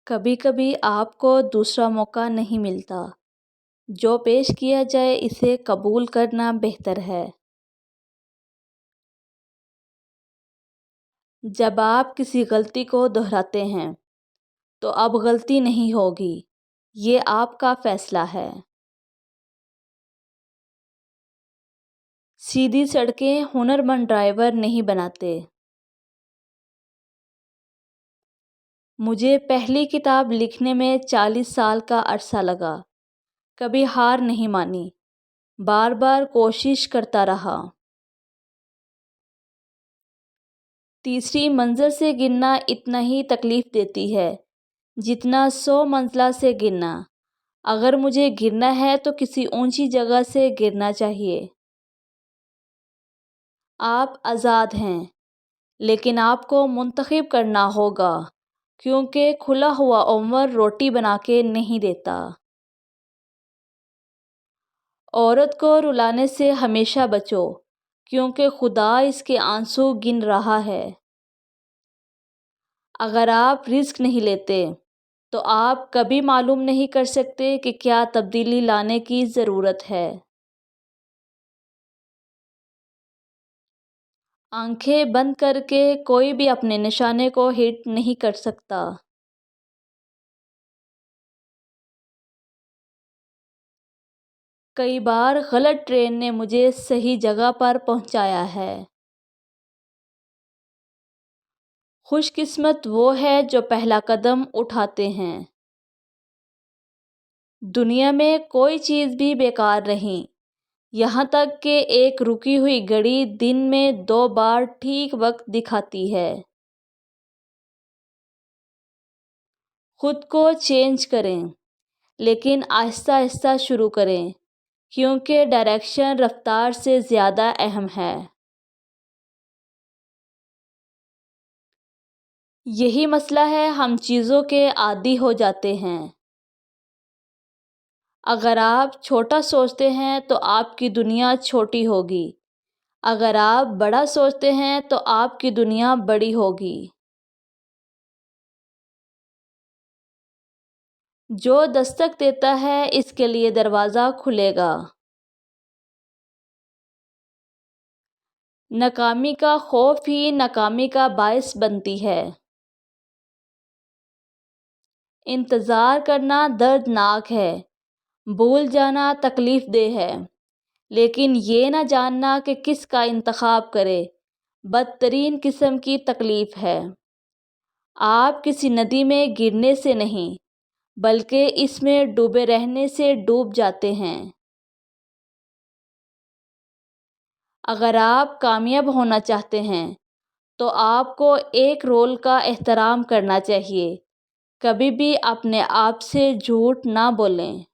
کبھی کبھی آپ کو دوسرا موقع نہیں ملتا۔ جو پیش کیا جائے اسے قبول کرنا بہتر ہے۔ جب آپ کسی غلطی کو دہراتے ہیں تو اب غلطی نہیں ہوگی، یہ آپ کا فیصلہ ہے۔ سیدھی سڑکیں ہنرمند ڈرائیور نہیں بناتے۔ مجھے پہلی کتاب لکھنے میں 40 سال کا عرصہ لگا۔ کبھی ہار نہیں مانی، بار بار کوشش کرتا رہا۔ تیسری منزل سے گرنا اتنا ہی تکلیف دیتی ہے جتنا 100 منزلہ سے گرنا۔ اگر مجھے گرنا ہے تو کسی اونچی جگہ سے گرنا چاہیے۔ آپ آزاد ہیں، لیکن آپ کو منتخب کرنا ہوگا، کیونکہ کھلا ہوا عمر روٹی بنا کے نہیں دیتا۔ عورت کو رلانے سے ہمیشہ بچو، کیونکہ خدا اس کے آنسو گن رہا ہے۔ اگر آپ رسک نہیں لیتے تو آپ کبھی معلوم نہیں کر سکتے کہ کیا تبدیلی لانے کی ضرورت ہے۔ آنکھیں بند کر کے کوئی بھی اپنے نشانے کو ہٹ نہیں کر سکتا۔ کئی بار غلط ٹرین نے مجھے صحیح جگہ پر پہنچایا ہے۔ خوش قسمت وہ ہے جو پہلا قدم اٹھاتے ہیں۔ دنیا میں کوئی چیز بھی بیکار نہیں، یہاں تک کہ ایک رکی ہوئی گھڑی دن میں 2 بار ٹھیک وقت دکھاتی ہے۔ خود کو چینج کریں، لیکن آہستہ آہستہ شروع کریں، کیونکہ ڈائریکشن رفتار سے زیادہ اہم ہے۔ یہی مسئلہ ہے، ہم چیزوں کے عادی ہو جاتے ہیں۔ اگر آپ چھوٹا سوچتے ہیں تو آپ کی دنیا چھوٹی ہوگی، اگر آپ بڑا سوچتے ہیں تو آپ کی دنیا بڑی ہوگی۔ جو دستک دیتا ہے اس کے لیے دروازہ کھلے گا۔ ناکامی کا خوف ہی ناکامی کا باعث بنتی ہے۔ انتظار کرنا دردناک ہے، بھول جانا تکلیف دہ ہے، لیکن یہ نہ جاننا کہ کس کا انتخاب کرے بدترین قسم کی تکلیف ہے۔ آپ کسی ندی میں گرنے سے نہیں، بلکہ اس میں ڈوبے رہنے سے ڈوب جاتے ہیں۔ اگر آپ کامیاب ہونا چاہتے ہیں تو آپ کو ایک رول کا احترام کرنا چاہیے۔ کبھی بھی اپنے آپ سے جھوٹ نہ بولیں۔